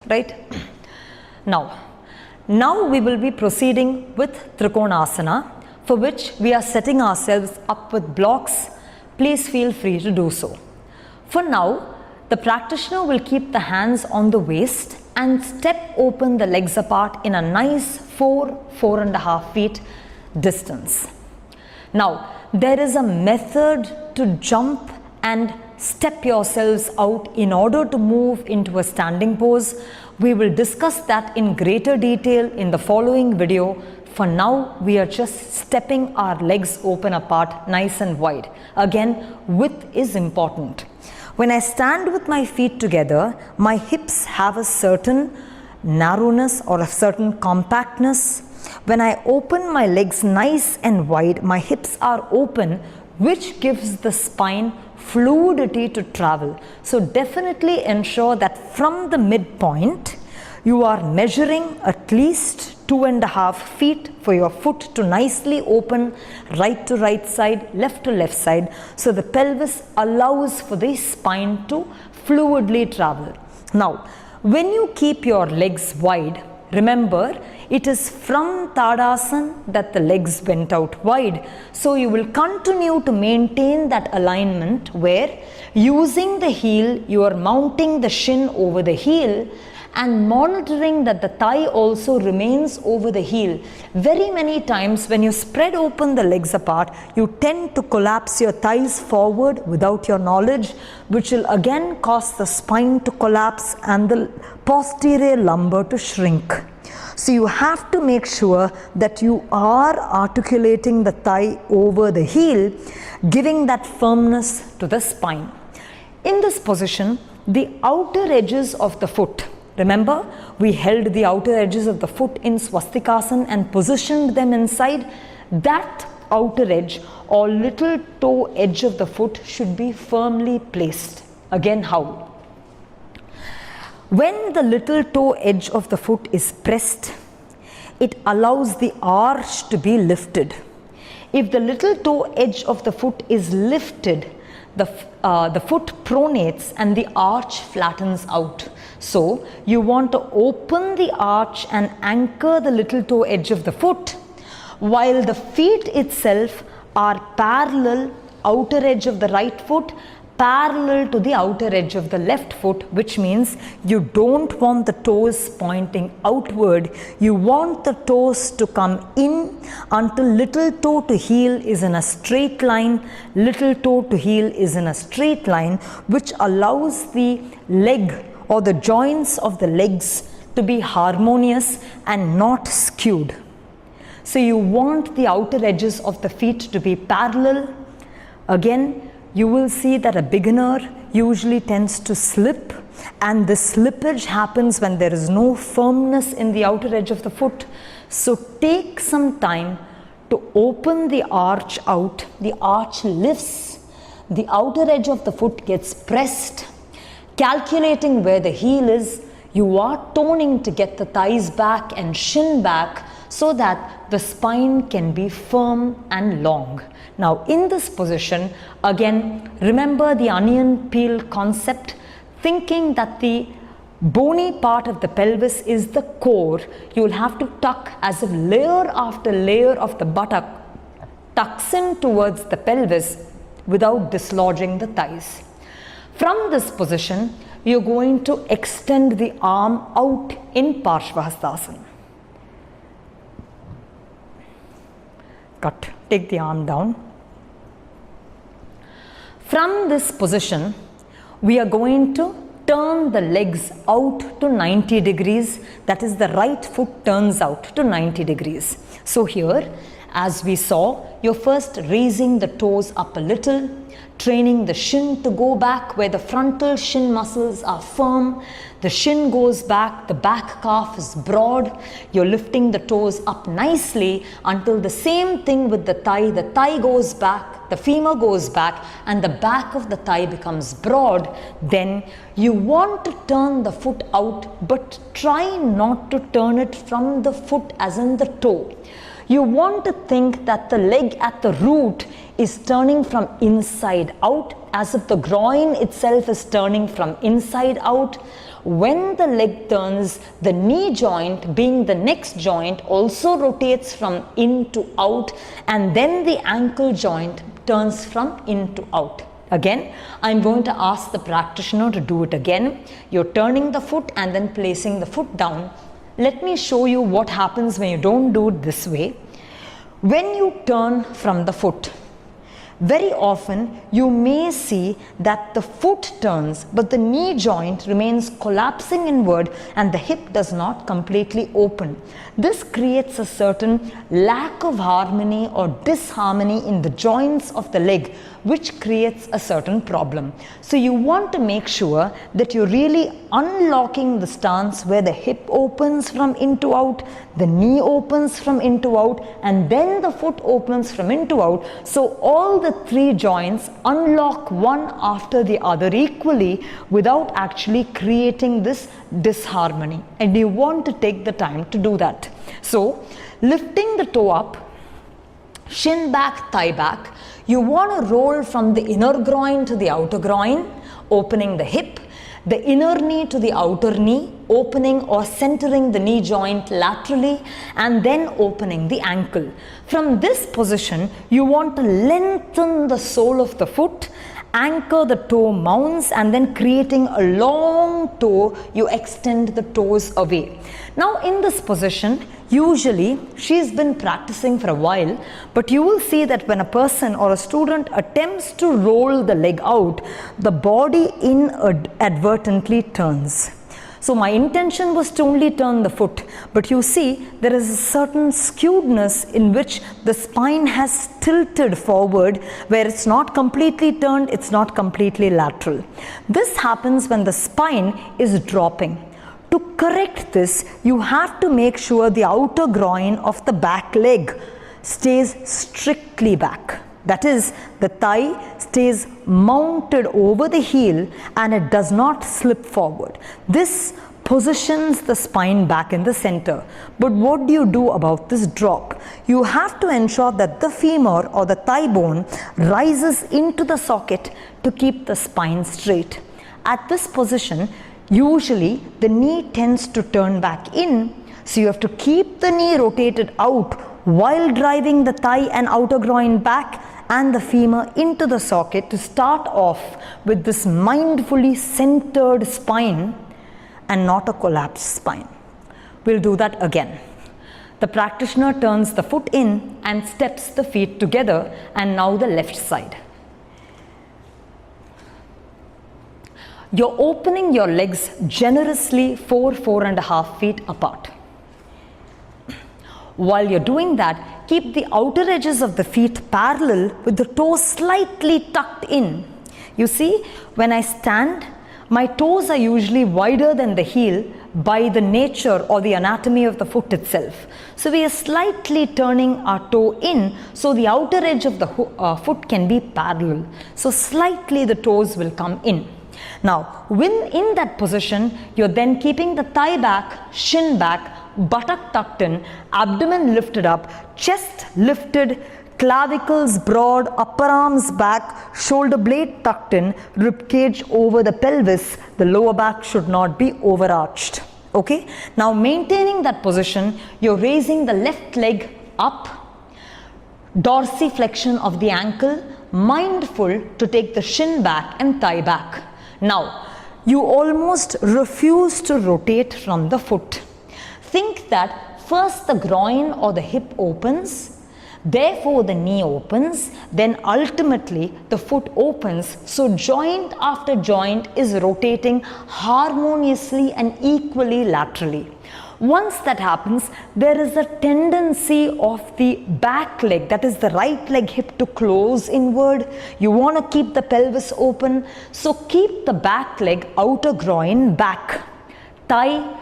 right? Now we will be proceeding with Trikonasana, for which we are setting ourselves up with blocks. Please feel free to do so. For now, the practitioner will keep the hands on the waist and step open the legs apart in a nice 4.5 feet distance. Now, there is a method to jump and step yourselves out in order to move into a standing pose. We will discuss that in greater detail in the following video. For now, we are just stepping our legs open apart nice and wide. Again, width is important. When I stand with my feet together, my hips have a certain narrowness or a certain compactness. When I open my legs nice and wide, my hips are open, which gives the spine fluidity to travel. So definitely ensure that from the midpoint, you are measuring at least 2.5 feet for your foot to nicely open right to right side, left to left side. So the pelvis allows for the spine to fluidly travel. Now, when you keep your legs wide, remember, it is from Tadasana that the legs went out wide. So you will continue to maintain that alignment where using the heel, you are mounting the shin over the heel and monitoring that the thigh also remains over the heel. Very many times when you spread open the legs apart, you tend to collapse your thighs forward without your knowledge, which will again cause the spine to collapse and the posterior lumbar to shrink. So you have to make sure that you are articulating the thigh over the heel, giving that firmness to the spine. In this position, the outer edges of the foot, remember, we held the outer edges of the foot in Swastikasana and positioned them inside. That outer edge or little toe edge of the foot should be firmly placed. Again, how? When the little toe edge of the foot is pressed, it allows the arch to be lifted. If the little toe edge of the foot is lifted, the foot pronates and the arch flattens out. So you want to open the arch and anchor the little toe edge of the foot, while the feet itself are parallel, outer edge of the right foot parallel to the outer edge of the left foot, which means you don't want the toes pointing outward. You want the toes to come in until little toe to heel is in a straight line. Little toe to heel is in a straight line, which allows the leg or the joints of the legs to be harmonious and not skewed. So you want the outer edges of the feet to be parallel. Again, you will see that a beginner usually tends to slip, and the slippage happens when there is no firmness in the outer edge of the foot. So take some time to open the arch out. The arch lifts, the outer edge of the foot gets pressed. Calculating where the heel is, you are toning to get the thighs back and shin back so that the spine can be firm and long. Now in this position, again, remember the onion peel concept, thinking that the bony part of the pelvis is the core. You will have to tuck as if layer after layer of the buttock tucks in towards the pelvis without dislodging the thighs. From this position, you're going to extend the arm out in Parshvahastasana. Cut. Take the arm down. From this position, we are going to turn the legs out to 90 degrees. That is, the right foot turns out to 90 degrees. So here, as we saw, you're first raising the toes up a little, training the shin to go back where the frontal shin muscles are firm. The shin goes back, the back calf is broad. You're lifting the toes up nicely until the same thing with the thigh goes back, the femur goes back, and the back of the thigh becomes broad. Then you want to turn the foot out, but try not to turn it from the foot as in the toe. You want to think that the leg at the root is turning from inside out, as if the groin itself is turning from inside out. when the leg turns, the knee joint, being the next joint, also rotates from in to out, and then the ankle joint turns from in to out. Again, I'm going to ask the practitioner to do it again. You're turning the foot and then placing the foot down. Let me show you what happens when you don't do it this way. When you turn from the foot, very often you may see that the foot turns, but the knee joint remains collapsing inward and the hip does not completely open. This creates a certain lack of harmony or disharmony in the joints of the leg, which creates a certain problem. So you want to make sure that you're really unlocking the stance where the hip opens from in to out, the knee opens from in to out, and then the foot opens from in to out. So all the three joints unlock one after the other equally without actually creating this disharmony. And you want to take the time to do that. So lifting the toe up, shin back, thigh back, you want to roll from the inner groin to the outer groin, opening the hip, the inner knee to the outer knee, opening or centering the knee joint laterally, and then opening the ankle. From this position, you want to lengthen the sole of the foot, anchor the toe mounds, and then creating a long toe, you extend the toes away. Now in this position, usually she's been practicing for a while, but you will see that when a person or a student attempts to roll the leg out, the body inadvertently turns. So my intention was to only turn the foot, but you see there is a certain skewedness in which the spine has tilted forward, where it's not completely turned, it's not completely lateral. This happens when the spine is dropping. To correct this, you have to make sure the outer groin of the back leg stays strictly back. That is, the thigh stays mounted over the heel and it does not slip forward. This positions the spine back in the center. But what do you do about this drop? You have to ensure that the femur or the thigh bone rises into the socket to keep the spine straight. At this position, usually the knee tends to turn back in, so you have to keep the knee rotated out while driving the thigh and outer groin back and the femur into the socket to start off with this mindfully centered spine and not a collapsed spine. We'll do that again. The practitioner turns the foot in and steps the feet together, and now the left side. You're opening your legs generously 4.5 feet apart. While you're doing that, keep the outer edges of the feet parallel with the toes slightly tucked in. You see, when I stand, my toes are usually wider than the heel by the nature or the anatomy of the foot itself. So we are slightly turning our toe in so the outer edge of the foot can be parallel. So slightly the toes will come in. Now, when in that position, you're then keeping the thigh back, shin back, buttock tucked in, abdomen lifted up, chest lifted, clavicles broad, upper arms back, shoulder blade tucked in, rib cage over the pelvis. The lower back should not be overarched. Okay? Now, maintaining that position, you're raising the left leg up, dorsiflexion of the ankle, mindful to take the shin back and thigh back. Now, you almost refuse to rotate from the foot. Think that first the groin or the hip opens, therefore the knee opens, then ultimately the foot opens. So joint after joint is rotating harmoniously and equally laterally. Once that happens, there is a tendency of the back leg, that is the right leg hip, to close inward. You want to keep the pelvis open. So keep the back leg, outer groin back, thigh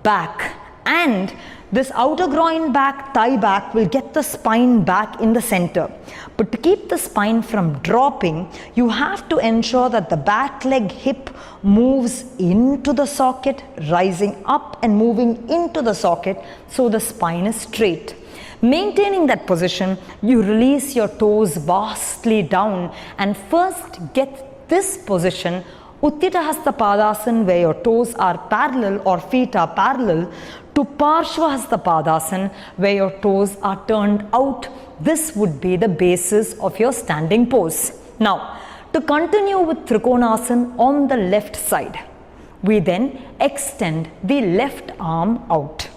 back, and this outer groin back, thigh back will get the spine back in the center. But to keep the spine from dropping, you have to ensure that the back leg hip moves into the socket, rising up and moving into the socket so the spine is straight. Maintaining that position, you release your toes vastly down and first get this position Uttita Hasta Padasana, where your toes are parallel or feet are parallel, to Parshva Hasta Padasana, where your toes are turned out. This would be the basis of your standing pose. Now, to continue with Trikonasana on the left side, we then extend the left arm out.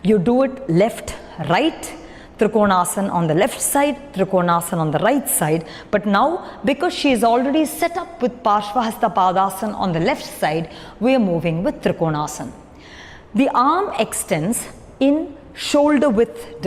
You do it left, right, Trikonasana on the left side, Trikonasana on the right side. But now, because she is already set up with Parshva Hasta Padasana on the left side, we are moving with Trikonasana. The arm extends in shoulder width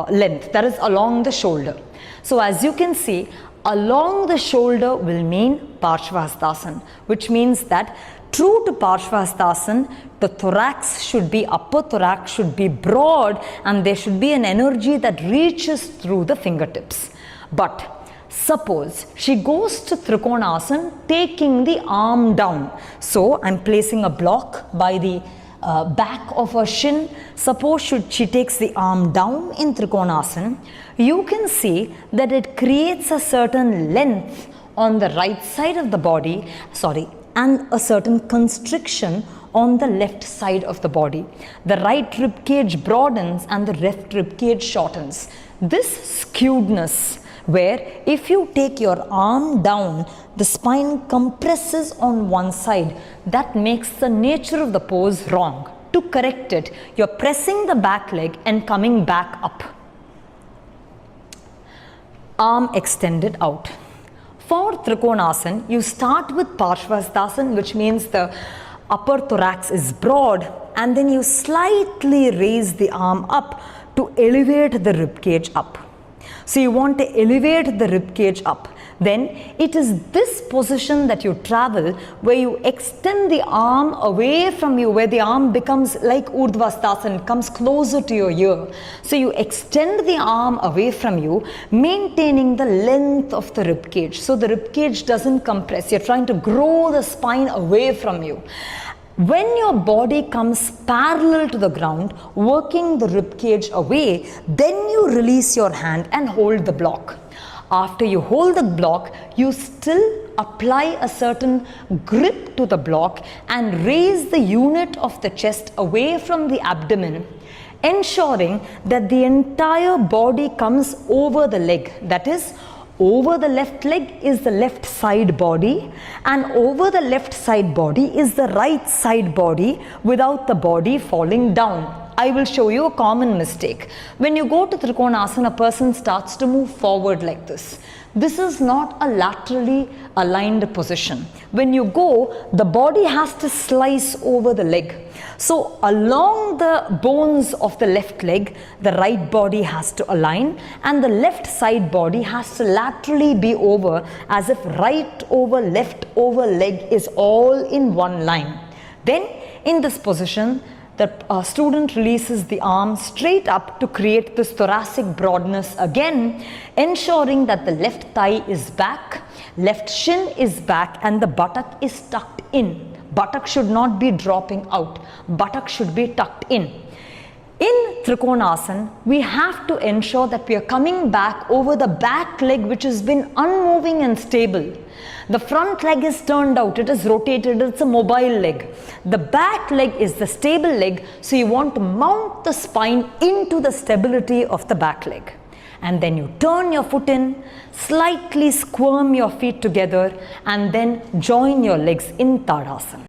length, that is along the shoulder. So as you can see, along the shoulder will mean Parshvahastasana, which means that true to Parshvahastasana, the thorax should be, upper thorax should be broad, and there should be an energy that reaches through the fingertips. But suppose she goes to Trikonasana taking the arm down. So I'm placing a block by the back of her shin. Suppose she takes the arm down in Trikonasana, you can see that it creates a certain length on the right side of the body, and a certain constriction on the left side of the body. The right rib cage broadens and the left rib cage shortens. This skewedness, where if you take your arm down, the spine compresses on one side, that makes the nature of the pose wrong. To correct it, you're pressing the back leg and coming back up. Arm extended out. For Trikonasana, you start with Parshvahastasana, which means the upper thorax is broad, and then you slightly raise the arm up to elevate the rib cage up. So you want to elevate the rib cage up. Then it is this position that you travel, where you extend the arm away from you, where the arm becomes like Urdhvastasana, comes closer to your ear. So you extend the arm away from you, maintaining the length of the rib cage. So the rib cage doesn't compress. You're trying to grow the spine away from you. When your body comes parallel to the ground, working the rib cage away, then you release your hand and hold the block. After you hold the block, you still apply a certain grip to the block and raise the unit of the chest away from the abdomen, ensuring that the entire body comes over the leg. That is, over the left leg is the left side body, and over the left side body is the right side body without the body falling down. I will show you a common mistake. When you go to Trikonasana, a person starts to move forward like this. This is not a laterally aligned position. When you go, the body has to slice over the leg. So along the bones of the left leg, the right body has to align, and the left side body has to laterally be over, as if right over left over leg is all in one line. Then in this position, the student releases the arm straight up to create this thoracic broadness again, ensuring that the left thigh is back, left shin is back, and the buttock is tucked in. Buttock should not be dropping out. Buttock should be tucked in. In Trikonasana, we have to ensure that we are coming back over the back leg, which has been unmoving and stable. The front leg is turned out, it is rotated, it's a mobile leg. The back leg is the stable leg, so you want to mount the spine into the stability of the back leg. And then you turn your foot in, slightly squirm your feet together, and then join your legs in Tadasana.